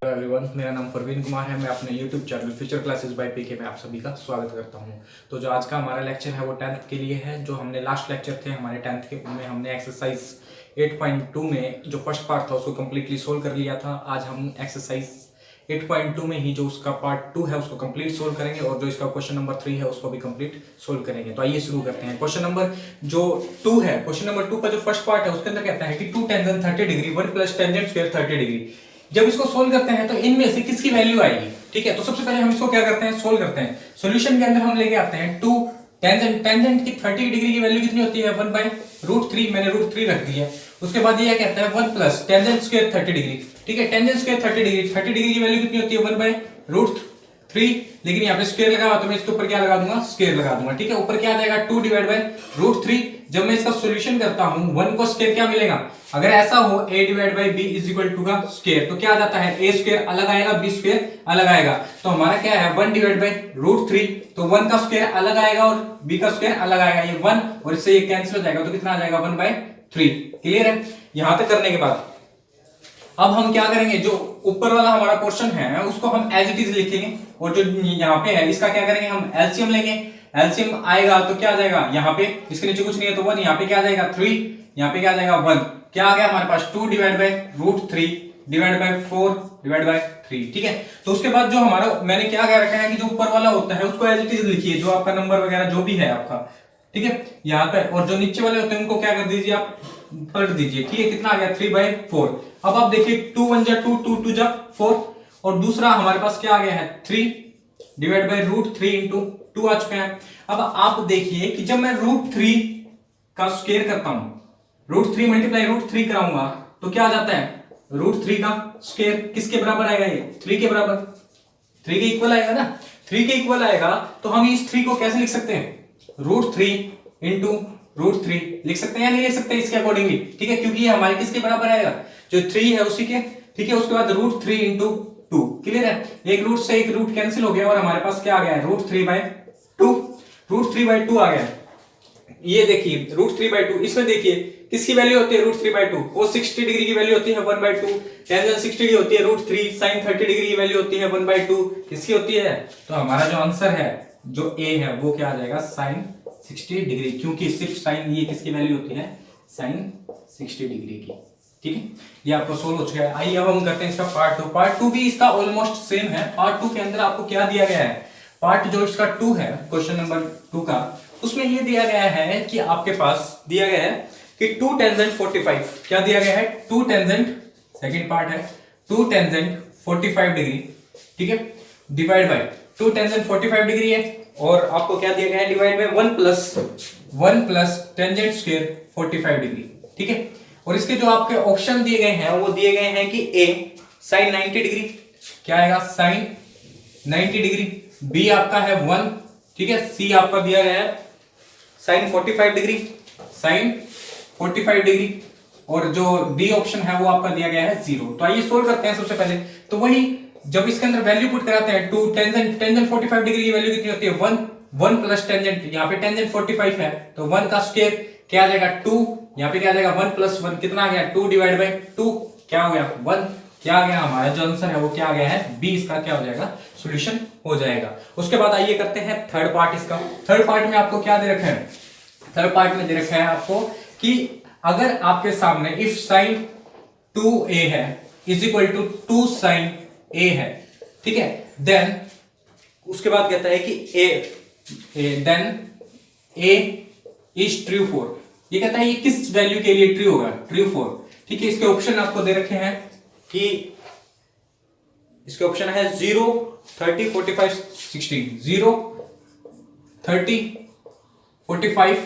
Hello everyone, मेरा नाम परवीन कुमार है। मैं अपने YouTube channel future classes by PK में आप सभी का स्वागत करता हूं। तो जो आज का हमारा लेक्चर है वो 10th के लिए है। जो हमने लास्ट लेक्चर थे हमारे 10th के, उनमें हमने एक्सरसाइज 8.2 में जो फर्स्ट पार्ट था उसको कम्प्लीटली सोल्व कर लिया था। आज हम एक्सरसाइज 8.2 में ही जो उसका पार्ट 2 है उसको कंप्लीट सोल्व करेंगे और जो इसका क्वेश्चन नंबर 3 है उसको भी कंप्लीट सोल्व करेंगे। तो आइए शुरू करते हैं। क्वेश्चन नंबर जो 2 है, क्वेश्चन नंबर 2 का जो फर्स्ट पार्ट है उसके अंदर कहता है कि 2 tangent 30 degree 1 plus tangent square 30 degree. जब इसको सोल्व करते हैं तो इनमें से किसकी वैल्यू आएगी? ठीक है, तो सबसे पहले हम इसको क्या करते हैं, सोल्व करते हैं। सॉल्यूशन के अंदर हम लेके आते हैं 2 टेंजेंट की 30 डिग्री की वैल्यू कितनी होती है 1/√3। मैंने √3 रख दिया। उसके बाद ये कहता है 1 प्लस टेंजेंट स्क्वायर 30 डिग्री। ठीक है, टेंजेंट स्क्वायर 30 डिग्री की वैल्यू कितनी होती है 1/√3। लेकिन यहाँ पे स्क्वायर लगा हुआ तो मैं इसके ऊपर क्या लगा दूंगा, स्क्वायर लगा दूंगा। ठीक है, ऊपर क्या आ जाएगा 2/√3। जब मैं इसका सॉल्यूशन करता हूं 1 को स्क्वायर क्या मिलेगा, अगर ऐसा हो a/b इज इक्वल टू का स्क्वायर तो क्या आ जाता है a स्क्वायर अलग आएगा b स्क्वायर अलग आएगा। तो हमारा क्या है 1/√3। तो 1 का स्क्वायर अलग आएगा और b का स्क्वायर अलग आएगा। ये 1 और इससे ये कैंसिल हो जाएगा तो कितना आ जाएगा 1/3। क्लियर है? यहां तक करने के बाद अब हम क्या करेंगे, जो ऊपर वाला हमारा पोर्शन है उसको हम एज इट इज लिखेंगे और जो यहाँ पे है इसका क्या करेंगे, हम एलसीएम लेंगे। एलसीएम आएगा तो क्या आ जाएगा, यहाँ पे इसके नीचे कुछ नहीं है तो 1, यहाँ पे क्या आ जाएगा 3, यहाँ पे क्या आ जाएगा 1। क्या आ गया हमारे पास 2/√3 डिवाइड बाय 4 डिवाइड बाय 3। ठीक है, तो उसके बाद जो हमारा मैंने क्या कह रखा है कि जो ऊपर वाला होता है उसको एज इट इज लिखिए, जो आपका नंबर वगैरह जो भी है आपका। ठीक है, यहाँ पे और जो नीचे वाले होते हैं उनको क्या कर दीजिए, आप पलट दीजिए। ठीक है, कितना आ गया 3/4। अब आप देखिए 2 1 जा 2 2 2 जा 4 और दूसरा हमारे पास क्या आ गया है 3 डिवाइड बाय √3 इंटू 2 आ चुका है। अब आप देखिए कि जब मैं √3 का स्क्वायर करता हूं, √3 मल्टीप्लाई √3 कराऊंगा तो क्या आ जाता है √3 का स्क्वायर किसके बराबर आएगा, ये 3 के बराबर, 3 के इक्वल आएगा ना। 3 के इक्वल आएगा तो हम इस 3 को कैसे लिख सकते हैं, √3 इंटू √3 लिख सकते हैं या नहीं लिख सकते इसके अकॉर्डिंगली। ठीक है, क्योंकि ये हमारे किसके बराबर आएगा, जो 3 है उसी के। ठीक है, उसके बाद √3 इंटू 2। क्लियर है? एक रूट से एक रूट कैंसिल हो गया और हमारे पास क्या आ गया है √3/2। √3/2 आ गया। ये देखिए √3/2, इसमें देखिए किसकी वैल्यू होती है √3/2, वो 60 डिग्री की वैल्यू होती है 1/2। टेंजेंट 60 डिग्री होती है √3। sin 30 डिग्री की वैल्यू होती है 1/2। किसकी होती है? तो हमारा जो आंसर है जो ए है वो क्या आ जाएगा sin 60 डिग्री, क्योंकि सिर्फ साइन ये किसकी वैल्यू होती है sin 60 डिग्री की। ठीक है, ये आपको सोल्व हो चुका है। आइए अब हम करते हैं इसका पार्ट 2। पार्ट 2 भी इसका ऑलमोस्ट सेम है। पार्ट 2 के अंदर आपको क्या दिया गया है, पार्ट जो इसका 2 है क्वेश्चन नंबर 2 का, उसमें ये दिया गया है कि आपके पास दिया गया है कि 2 टेंजेंट 45, क्या दिया गया है 2 टेंजेंट, सेकंड पार्ट है 2 टेंजेंट 45 डिग्री। ठीक है, डिवाइड बाय 2 टेंजेंट 45 डिग्री है और आपको क्या दिया गया है divide by 1 plus tangent square 45 degree. ठीक है, और इसके जो आपके ऑप्शन दिए गए हैं वो दिए गए हैं कि ए sin 90 डिग्री, क्या आएगा sin 90 डिग्री, बी आपका है 1। ठीक है, सी आपका दिया गया है sin 45 डिग्री, sin 45 डिग्री, और जो डी ऑप्शन है वो आपका दिया गया है 0। तो आइए सोल्व करते हैं। सबसे पहले तो वही जब इसके अंदर वैल्यू पुट कराते हैं 2 टेंजेंट 45 डिग्री की वैल्यू कितनी होती है 1 प्लस टेंजेंट, यहाँ पे टेंजेंट 45 है तो 1 का स्क्वायर क्या आ जाएगा 2, यहाँ पे क्या आ जाएगा 1 प्लस 1 कितना आ गया 2 डिवाइड बाय 2 क्या हो गया 1। क्या आ गया हमारा जो आंसर है वो क्या आ गया है बी, इसका क्या हो जाएगा सॉल्यूशन हो जाएगा। उसके बाद आइए करते हैं थर्ड पार्ट इसका। थर्ड पार्ट में आपको क्या दे रखा है, थर्ड पार्ट में दे रखा है आपको कि अगर आपके सामने इफ sin 2a है is equal to 2 sin a है, ठीक है, देन उसके बाद कहता है कि then a is true for, ये कहता है ये किस वैल्यू के लिए ट्रू होगा, ट्रू फॉर। ठीक है, इसके ऑप्शन आपको दे रखे हैं कि इसके ऑप्शन है 0 30 45 60, 0 30 45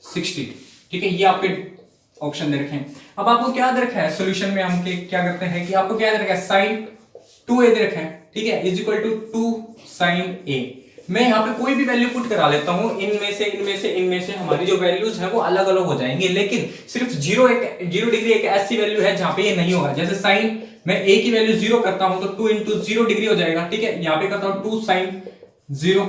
60। ठीक है, ये आपके ऑप्शन दे रखे हैं। अब आपको क्या दे रखा है सॉल्यूशन में, हम क्या करते हैं कि आपको क्या दे रखा है sin 2a दे रखा है। ठीक है, is equal to 2 sin a। मैं यहाँ पे कोई भी वैल्यू पुट करा लेता हूं, इनमें से हमारी जो वैल्यूज है वो अलग अलग हो जाएंगे, लेकिन सिर्फ 0 डिग्री एक ऐसी वैल्यू है जहां पे ये नहीं होगा। जैसे साइन मैं a की वैल्यू 0 करता हूं तो 2 इंटू 0 डिग्री हो जाएगा। ठीक है, यहाँ पे करता हूं 2 sin 0,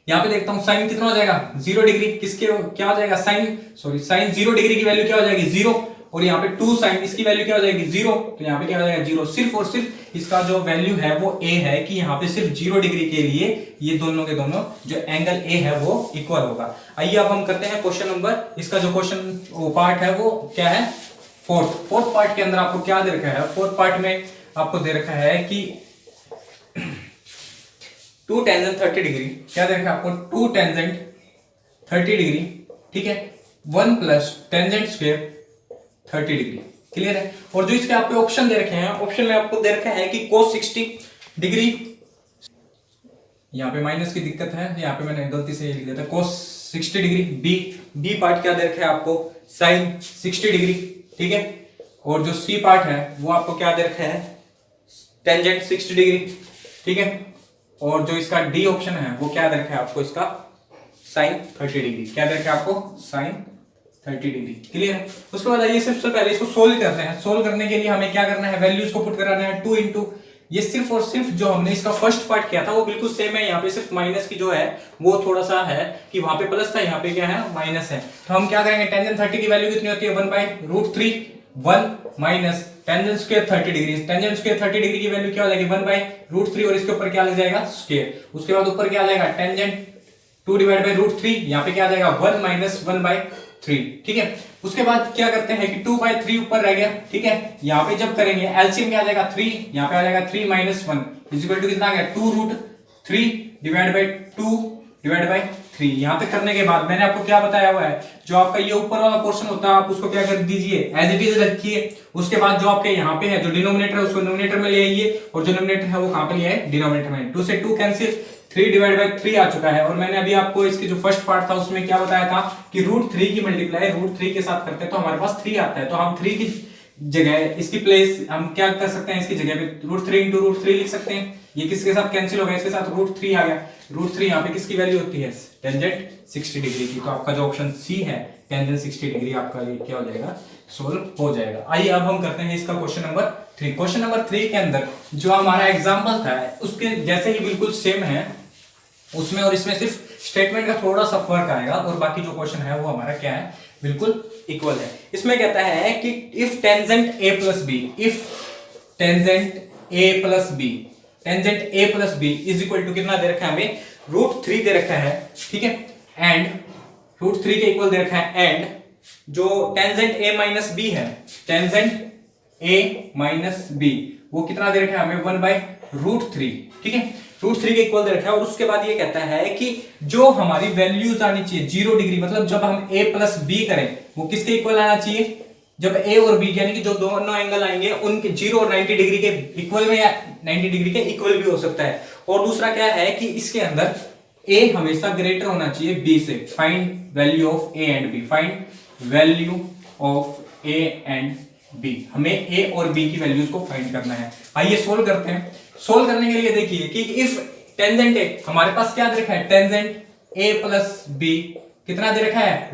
यहाँ पे देखता हूं साइन कितना हो जाएगा 0 डिग्री, किसके क्या हो जाएगा साइन 0 डिग्री की वैल्यू क्या हो जाएगी 0, और यहाँ पे 2 साइन, इसकी वैल्यू क्या हो जाएगी 0, तो यहाँ पे क्या हो जाएगा 0। सिर्फ और सिर्फ इसका जो वैल्यू है वो a है कि यहाँ पे सिर्फ 0 डिग्री के लिए ये दोनों के दोनों जो एंगल a है वो इक्वल होगा। आइए अब हम करते हैं क्वेश्चन नंबर, इसका जो क्वेश्चन वो पार्ट है वो क्या है, फोर्थ पार्ट के अंदर आपको क्या दे रखा है, फोर्थ पार्ट में आपको दे रखा है कि 2 टेंजेंट 30 डिग्री, क्या दे रखा है आपको 2 टेंजेंट 30 डिग्री, ठीक है, 1 plus tangent square 30 degree, clear है। और जो इसके आपके ऑप्शन दे रखे हैं, ऑप्शन में आपको दे रखा है कि cos 60 डिग्री, यहाँ पे माइनस की दिक्कत है, यहाँ पे मैंने गलती से लिख दिया था cos 60 डिग्री, बी पार्ट क्या दे रखा है आपको sin 60 डिग्री, ठीक है, और जो सी पार्ट है वो आपको क्या दे रखा है टेंजेंट 60 डिग्री, ठीक है, और जो इसका डी ऑप्शन है वो क्या दे रखा है आपको इसका sin 30 डिग्री, क्या दे रखा है आपको sin 30 डिग्री, क्लियर है। उसके बाद आइए सबसे पहले इसको सोल्व करते हैं। सोल्व करने के लिए हमें क्या करना है, वैल्यूज को पुट कराना है 2 इंटू, ये सिर्फ और सिर्फ जो हमने इसका फर्स्ट पार्ट किया था वो बिल्कुल सेम है, यहाँ पे सिर्फ माइनस की जो है वो थोड़ा सा है कि वहां पे प्लस था, यहाँ पे क्या है माइनस है। तो हम क्या करेंगे, टेंजेंट 30 की वैल्यू कितनी होती है 1/√3, 1 minus tangent square 30 degree, tangent square 30 degree की वैल्यू क्या हो जाएगी 1/√3 और इसके ऊपर क्या लग जाएगा स्क्वायर, उसके बाद ऊपर क्या आ जाएगा टेंजेंट 2/√3, यहाँ पे क्या आ जाएगा 1 माइनस 1/3, ठीक है। उसके बाद क्या करते हैं कि 2/3 ऊपर रह गया, ठीक है, यहाँ पे जब करेंगे एलसीएम क्या आ जाएगा 3, यहाँ पे आ जाएगा 3 माइनस 1 इक्वल टू कितना आ गया 2√3 डिवाइड बाई 2 डिवाइड बाई 3। यहाँ पे करने के बाद मैंने आपको क्या बताया हुआ है, जो आपका ये ऊपर वाला पोर्शन होता है आप उसको क्या कर दीजिए एज इट इज रखिए। उसके बाद जो आपके यहाँ पे है जो डिनोमिनेटर है उसको डिनोमिनेटर में ले आइए, और जो डिनोमिनेटर है वो कहाँ पे लिया है डिनोमिनेटर में, 2 से 2 कैंसिल, 3 डिवाइड बाई 3 आ चुका है। और मैंने अभी आपको इसके जो फर्स्ट पार्ट था उसमें क्या बताया था कि √3 की मल्टीप्लाई √3 के साथ करते हैं तो हमारे पास 3 आता है, तो हम 3 की जगह इसकी प्लेस हम क्या कर सकते हैं, इसकी जगह पे √3 इंटू √3 लिख सकते हैं। ये किसके साथ कैंसिल हो गया, इसके साथ √3 आ गया, √3 यहाँ पे किसकी वैल्यू होती है टेंजेंट 60 डिग्री की, तो आपका जो ऑप्शन सी है टेंजेंट 60 डिग्री आपका ये क्या हो जाएगा सोल्व हो जाएगा। आइए अब हम करते हैं इसका क्वेश्चन नंबर 3। क्वेश्चन नंबर 3 के अंदर जो हमारा एग्जाम्पल था उसके जैसे ही बिल्कुल सेम है, उसमें और इसमें सिर्फ स्टेटमेंट का थोड़ा सा फर्क आएगा और बाकी जो क्वेश्चन है वो हमारा क्या है बिल्कुल इक्वल है। इसमें कहता है कि if tangent a plus b, if tangent a plus b, tangent a plus b is equal to कितना दे रखा है हमें √3 दे रखा है, ठीक है, एंड √3 के इक्वल दे रखा है, एंड जो टेंजेंट a माइनस बी है, टेंजेंट a माइनस बी वो कितना दे रखा है हमें 1/√3, ठीक है, √3 के इक्वल दे रखा है। और उसके बाद ये कहता है कि जो हमारी वैल्यूज आनी चाहिए 0 डिग्री, मतलब जब हम a प्लस बी करें वो किसके इक्वल आना चाहिए, जब a और b यानी कि जो दोनों एंगल आएंगे उनके 0 और 90 डिग्री के इक्वल में या 90 डिग्री के इक्वल भी हो सकता है। और दूसरा क्या है कि इसके अंदर a हमेशा ग्रेटर होना चाहिए b से। Find value of a and b, find value of a and b, हमें a और b की वैल्यूज को फाइंड करना है। आइए सोल्व करते हैं। सोल्व करने के लिए देखिए कि इफ टेंजेंट a हमारे पास क्या दे रखा है, टेंजेंट a प्लस b कितना दे रखा है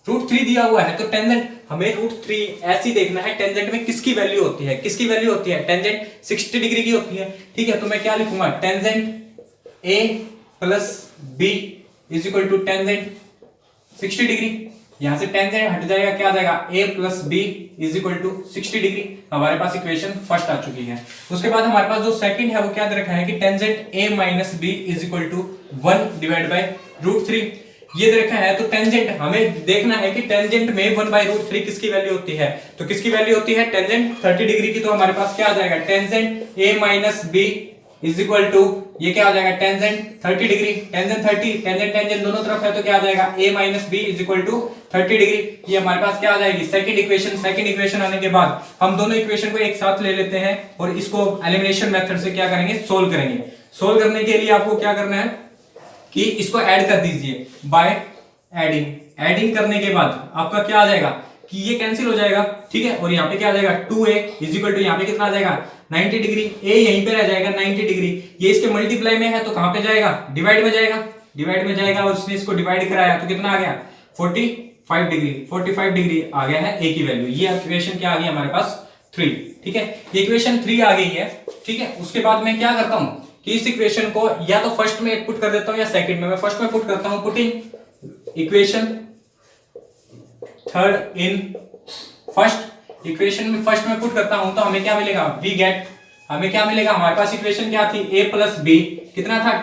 √3 दिया हुआ है, तो टेंजेंट हमें √3 ऐसे ही देखना है, टेंजेंट में किसकी वैल्यू होती है, किसकी वैल्यू होती है टेंजेंट 60 डिग्री की होती है, ठीक है। तो मैं क्या लिखूंगा tangent a plus b is equal to tangent 60 degree, यहां से टेंजेंट हट जाएगा, क्या आ जाएगा a plus b is equal to 60 degree. हमारे पास इक्वेशन फर्स्ट आ चुकी है। उसके बाद हमारे पास जो सेकंड है वो क्या दे रखा है कि tangent a minus b is equal to 1 divide by √3 ये दे रखा है। तो टेंजेंट हमें देखना है कि टेंजेंट में 1/√3 किसकी वैल्यू होती है, तो किसकी वैल्यू होती है टेंजेंट 30 डिग्री की। तो हमारे पास क्या आ जाएगा tangent a minus b is equal to ये क्या आ जाएगा टेंजेंट 30 डिग्री, टेंजेंट 30 टेंजेंट दोनों तरफ है तो क्या आ जाएगा a minus b is equal to 30 degree. ये हमारे पास क्या आ जाएगी सेकंड इक्वेशन आने के बाद हम दोनों इक्वेशन को एक साथ ले लेते हैं और इसको एलिमिनेशन मेथड से क्या करेंगे सोल्व करेंगे। सोल्व करने के लिए आपको क्या करना है कि इसको ऐड कर दीजिए बाय एडिंग करने के बाद आपका क्या आ जाएगा कि ये कैंसिल हो जाएगा, ठीक है, और यहाँ पे क्या आ जाएगा 2a इज इक्वल टू यहाँ पे कितना आ जाएगा 90 डिग्री, a यहीं पे रह जाएगा 90 डिग्री, ये इसके मल्टीप्लाई में है तो कहां पे जाएगा डिवाइड में जाएगा, और उसने इसको डिवाइड कराया तो कितना आ गया 45 डिग्री आ गया है a की वैल्यू। ये इक्वेशन क्या आ गई हमारे पास 3, ठीक है, ये इक्वेशन 3 आ गई है, ठीक है। उसके बाद मैं क्या करता हूं कि इस इक्वेशन को या तो फर्स्ट में पुट कर देता हूं या सेकंड में। मैं फर्स्ट में पुट करता हूं, putting equation third in first equation में फर्स्ट में पुट करता हूं तो हमें क्या मिलेगा, वी गेट, हमें क्या मिलेगा, हमारे पास इक्वेशन क्या थी, a प्लस बी कितना था,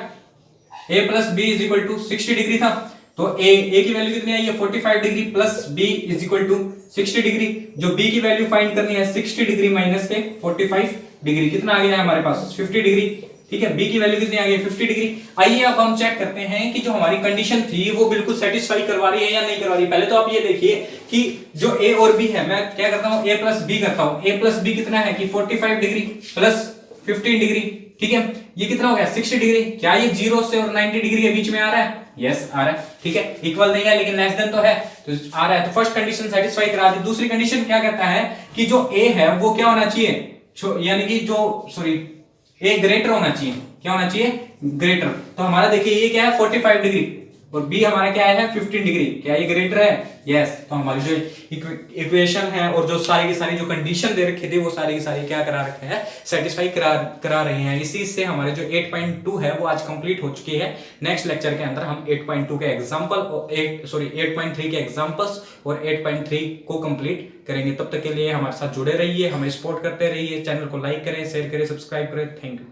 a plus b is equal to 60 degree था। तो a की वैल्यू कितनी आई है 45 degree plus b is equal to 60 degree. जो b की वैल्यू फाइंड करनी है 60 डिग्री माइनस के 45 डिग्री, कितना आ गया है हमारे पास 50 डिग्री। ठीक है, b की वैल्यू कितनी आ गई 50 डिग्री। आइए अब हम चेक करते हैं कि जो हमारी कंडीशन थी वो बिल्कुल सेटिस्फाई करवा रही है या नहीं करवा रही। पहले तो आप ये देखिए कि जो a और b है, मैं क्या करता हूं, a प्लस b करता हूं। a प्लस b कितना है कि 45 डिग्री प्लस 15 डिग्री। ठीक है, ये कितना हो गया 60 डिग्री। क्या ये 0 से और 90 डिग्री के बीच में आ रहा है, यस आ रहा है। ठीक है, इक्वल नहीं है लेकिन लेस देन तो है, तो आ रहा है। तो फर्स्ट कंडीशन सेटिस्फाई करा दी। दूसरी कंडीशन क्या कहता है कि जो a है वो क्या होना चाहिए, यानी कि जो सॉरी a ग्रेटर होना चाहिए, क्या होना चाहिए, ग्रेटर। तो हमारा देखिए ये क्या है 45 डिग्री और b हमारा क्या है 15 डिग्री, क्या ये ग्रेटर है, यस। तो हमारी जो इक्वेशन है और जो सारी की सारी जो कंडीशन दे रखे थे वो सारी की सारी क्या करा रखे हैं, सेटिस्फाई करा रहे हैं। इसी से हमारे जो 8.2 है वो आज कंप्लीट हो चुकी है। नेक्स्ट लेक्चर के अंदर हम 8.2 के एग्जांपल और 8.3 के एग्जांपल्स और 8.3 को कंप्लीट करेंगे। तब तक के लिए हमारे साथ जुड़े रहिए, हमें सपोर्ट करते रहिए, चैनल को लाइक करें, शेयर करें, सब्सक्राइब करें। Thank you.